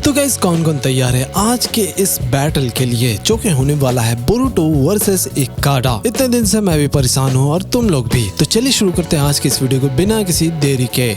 तो गाइस कौन कौन तैयार है आज के इस बैटल के लिए जो कि होने वाला है बोरुटो वर्सेस इकाडा। इतने दिन से मैं भी परेशान हूँ और तुम लोग भी। तो चलिए शुरू करते हैं आज की इस वीडियो को बिना किसी देरी के।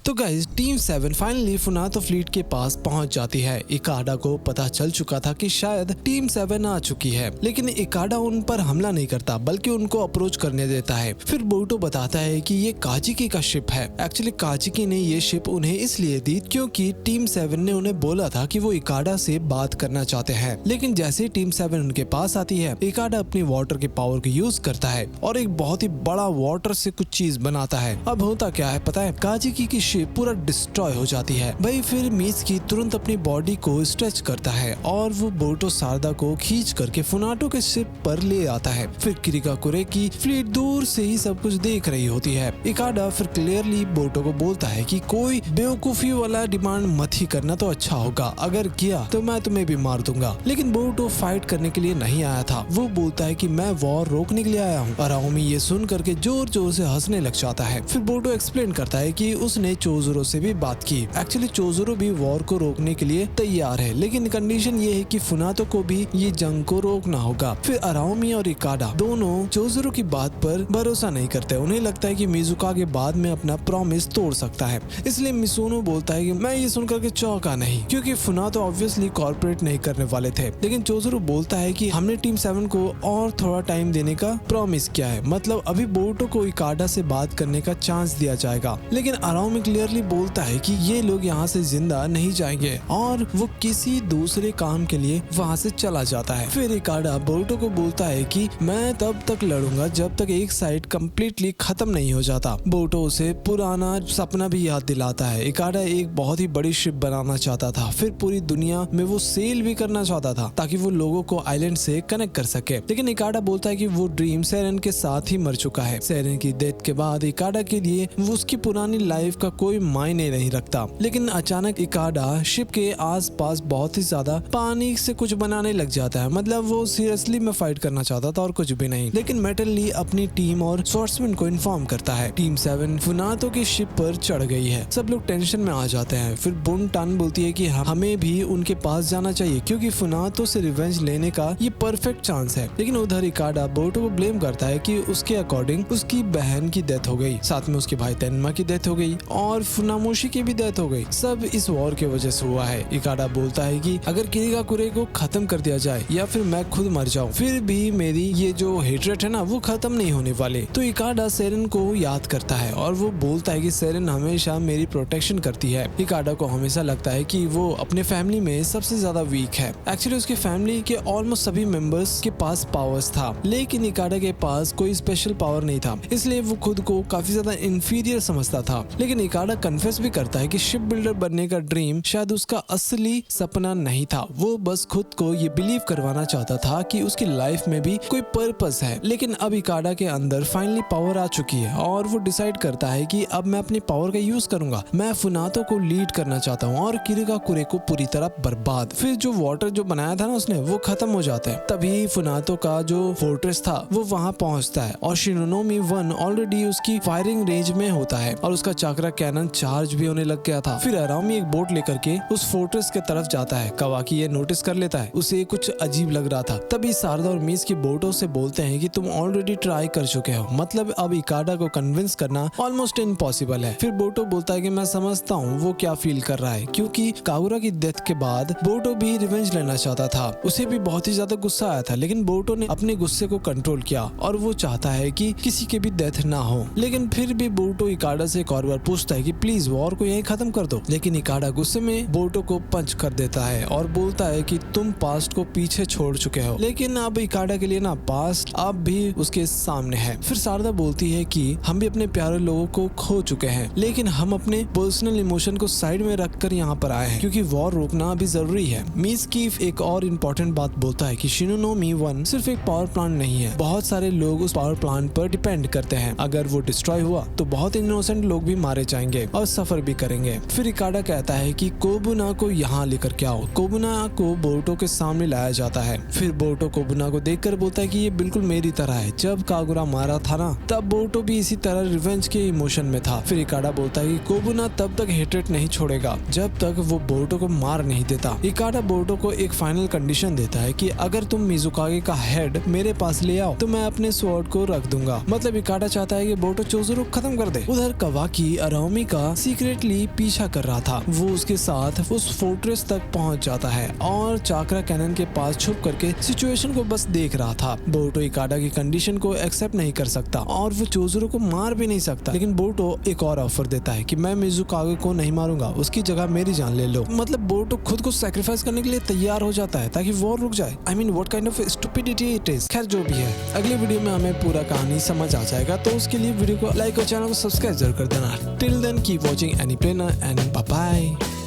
तो गाइस टीम 7 फाइनली फुनातो फ्लीट के पास पहुंच जाती है। इकाडा को पता चल चुका था कि शायद टीम 7 आ चुकी है, लेकिन इकाडा उन पर हमला नहीं करता बल्कि उनको अप्रोच करने देता है। फिर बोरुटो बताता है कि ये काजिकी का शिप है। एक्चुअली काजिकी ने ये शिप उन्हें इसलिए दी क्योंकि टीम 7 ने उन्हें बोला था कि वो इकाडा से बात करना चाहते हैं। लेकिन जैसे ही टीम 7 उनके पास आती है, इकाडा अपनी वाटर के पावर को यूज करता है और एक बहुत ही बड़ा वाटर से कुछ चीज बनाता है। अब होता क्या है पता है, काजिकी की पूरा डिस्ट्रॉय हो जाती है। भाई फिर मीज़की तुरंत अपनी बॉडी को स्ट्रेच करता है और वो बोरुटो सारदा को खींच करके फुनाटो के शिप पर ले आता है। फिर किरिकाकुरे की फ्लीट दूर से ही सब कुछ देख रही होती है। इकाडा फिर क्लियरली बोरुटो को बोलता है कि कोई बेवकूफी वाला डिमांड मत ही करना तो अच्छा होगा, अगर किया तो मैं तुम्हें भी मार दूंगा। लेकिन बोरुटो फाइट करने के लिए नहीं आया था। वो बोलता है कि मैं वॉर रोकने के लिए आया हूँ। अराओमी ये सुन करके जोर जोर से हंसने लग जाता है। फिर बोरुटो एक्सप्लेन करता है कि उसने चोज़ुरो से भी बात की। एक्चुअली चोज़ुरो भी वॉर को रोकने के लिए तैयार है, लेकिन कंडीशन ये है कि फुनातो को भी ये जंग को रोकना होगा। फिर अराओमी और इकाडा दोनों चोज़ुरो की बात पर भरोसा नहीं करते। उन्हें लगता है कि मिजुका के बाद में अपना प्रॉमिस तोड़ सकता है। इसलिए मिसुनो बोलता है कि मैं ये सुनकर के चौंका नहीं, क्योंकि फुनातो ऑब्वियसली कॉर्पोरेट नहीं करने वाले थे। लेकिन चोज़ुरो बोलता है कि हमने टीम 7 को और थोड़ा टाइम देने का प्रॉमिस किया है, मतलब अभी बोरुटो को इकाडा से बात करने का चांस दिया जाएगा। लेकिन अराओमी क्लियरली बोलता है कि ये लोग यहाँ से जिंदा नहीं जाएंगे और वो किसी दूसरे काम के लिए वहाँ से चला जाता है। फिर इकाडा बोरुटो को बोलता है कि मैं तब तक लड़ूंगा जब तक एक साइड कम्प्लीटली खत्म नहीं हो जाता। बोरुटो उसे पुराना सपना भी याद दिलाता है। इकाडा एक बहुत ही बड़ी शिप बनाना चाहता था, फिर पूरी दुनिया में वो सेल भी करना चाहता था ताकि वो लोगों को आइलैंड से कनेक्ट कर सके। लेकिन इकाडा बोलता है कि वो ड्रीम सेरेन के साथ ही मर चुका है। सेरेन की डेथ के बाद इकाडा के लिए वो उसकी पुरानी लाइफ का कोई मायने नहीं रखता। लेकिन अचानक इकाडा शिप के आसपास बहुत ही ज्यादा पानी से कुछ बनाने लग जाता है, मतलब वो सीरियसली में फाइट करना चाहता था और कुछ भी नहीं। लेकिन मेटल ली अपनी टीम और स्वॉर्ड्समैन को इन्फॉर्म करता है टीम 7 फुनातो की शिप पर चढ़ गई है। सब लोग टेंशन में आ जाते हैं। फिर बुनटान बोलती है कि हमें भी उनके पास जाना चाहिए क्योंकि फुनातो से रिवेंज लेने का ये परफेक्ट चांस है। लेकिन उधर इकाडा बोरुटो को ब्लेम करता है कि उसके अकॉर्डिंग उसकी बहन की डेथ हो गई, साथ में उसके भाई तेनमा की डेथ हो गई और फुनामोशी की भी डेथ हो गई। सब इस वॉर के वजह से हुआ है। इकाडा बोलता है कि अगर किरिकाकुरे को खत्म कर दिया जाए या फिर मैं खुद मर जाऊं, फिर भी मेरी ये जो हेट्रेट है ना वो खत्म नहीं होने वाले। तो इकाडा सेरेन को याद करता है और वो बोलता है कि सेरेन हमेशा मेरी प्रोटेक्शन करती है। इकाडा को हमेशा लगता है कि वो अपने फैमिली में सबसे ज्यादा वीक है। एक्चुअली उसकी फैमिली के ऑलमोस्ट सभी मेंबर्स के पास पावर्स था, लेकिन इकाडा के पास कोई स्पेशल पावर नहीं था, इसलिए वो खुद को काफी ज्यादा इंफीरियर समझता था। लेकिन इकाडा कन्फेस भी करता है कि शिप बिल्डर बनने का ड्रीम शायद उसका असली सपना नहीं था। वो बस खुद को ये बिलीव करवाना चाहता था कि उसकी लाइफ में भी कोई पर्पस है। लेकिन अब इकाडा के अंदर फाइनली पावर आ चुकी है और वो डिसाइड करता है कि अब मैं अपनी पावर का यूज करूंगा। मैं फुनातो को लीड करना चाहता हूँ और किरिकाकुरे को पूरी तरह बर्बाद। फिर जो वाटर जो बनाया था ना उसने, वो खत्म हो जाता है। तभी फुनातो का जो फोर्ट्रेस था वो वहाँ पहुँचता है और शिनोनोमी 1 ऑलरेडी उसकी फायरिंग रेंज में होता है और उसका चाकरा कैनन चार्ज भी होने लग गया था। फिर अराओमी एक बोट लेकर के उस फोर्ट्रेस के तरफ जाता है। कावाकी ये नोटिस कर लेता है, उसे कुछ अजीब लग रहा था। तभी सारदा और मीज की बोटों से बोलते हैं कि तुम ऑलरेडी ट्राई कर चुके हो, मतलब अब इकाडा को कन्विंस करना ऑलमोस्ट इम्पॉसिबल है। फिर बोरुटो बोलता है कि मैं समझता हूँ वो क्या फील कर रहा है, क्योंकि कागुरा की डेथ के बाद बोरुटो भी रिवेंज लेना चाहता था। उसे भी बहुत ही ज्यादा गुस्सा आया था, लेकिन बोरुटो ने अपने गुस्से को कंट्रोल किया और वो चाहता है कि किसी की भी डेथ ना हो। लेकिन फिर भी बोरुटो इकाडा से एक और बार पूछता है कि प्लीज वॉर को यहीं खत्म कर दो। लेकिन इकाडा गुस्से में बोरुटो को पंच कर देता है और बोलता है कि तुम पास्ट को पीछे छोड़ चुके हो। लेकिन अब इकाडा के लिए ना पास्ट अब भी उसके सामने है। फिर सारदा बोलती है कि हम भी अपने प्यारे लोगों को खो चुके हैं, लेकिन हम अपने पर्सनल इमोशन को साइड में रखकर यहाँ पर आए हैं क्योंकि वॉर रोकना अभी जरूरी है। मीज की एक और इम्पोर्टेंट बात बोलता है कि शिनोनोमी 1 सिर्फ एक पावर प्लांट नहीं है, बहुत सारे लोग उस पावर प्लांट पर डिपेंड करते हैं। अगर वो डिस्ट्रॉय हुआ तो बहुत इनोसेंट लोग भी मारे जाएंगे और सफर भी करेंगे। फिर इकाडा कहता है कि कोबुना को यहाँ लेकर के आओ। कोबुना को बोरुतो के सामने लाया जाता है। फिर बोरुतो कोबुना को देखकर बोलता है कि ये बिल्कुल मेरी तरह है। जब कागुरा मारा था ना, तब बोरुतो भी इसी तरह रिवेंज के इमोशन में था। फिर इकाडा बोलता है कि कोबुना तब तक हेट्रेट नहीं छोड़ेगा जब तक वो बोरुतो को मार नहीं देता। इकाडा बोरुतो को एक फाइनल कंडीशन देता है कि अगर तुम मिजुकागे का हेड मेरे पास ले आओ तो मैं अपने स्वॉर्ड को रख दूंगा। मतलब इकाडा चाहता है कि बोरुतो चोजोरो खत्म कर दे। उधर कावाकी अराओमी का सीक्रेटली पीछा कर रहा था। वो उसके साथ उस फोर्ट्रेस तक पहुंच जाता है और चाकरा कैनन के पास छुप करके सिचुएशन को बस देख रहा था। बोरुतो इकाडा की कंडीशन को एक्सेप्ट नहीं कर सकता और वो चोजोरो को मार भी नहीं सकता। लेकिन बोरुतो एक और ऑफर देता है कि मैं मिजुकागे को नहीं मारूंगा, उसकी जगह मेरी जान ले लो। मतलब बोरुतो खुद को सैक्रिफाइस करने के लिए तैयार हो जाता है ताकि वॉर रुक जाए। I mean what kind of stupidity it is. खैर जो भी है, अगले वीडियो में हमें पूरा कहानी समझ आ जाएगा, तो उसके लिए वीडियो को लाइक और चैनल को सब्सक्राइब जरूर कर देना। Till then keep watching anyplanner and bye bye.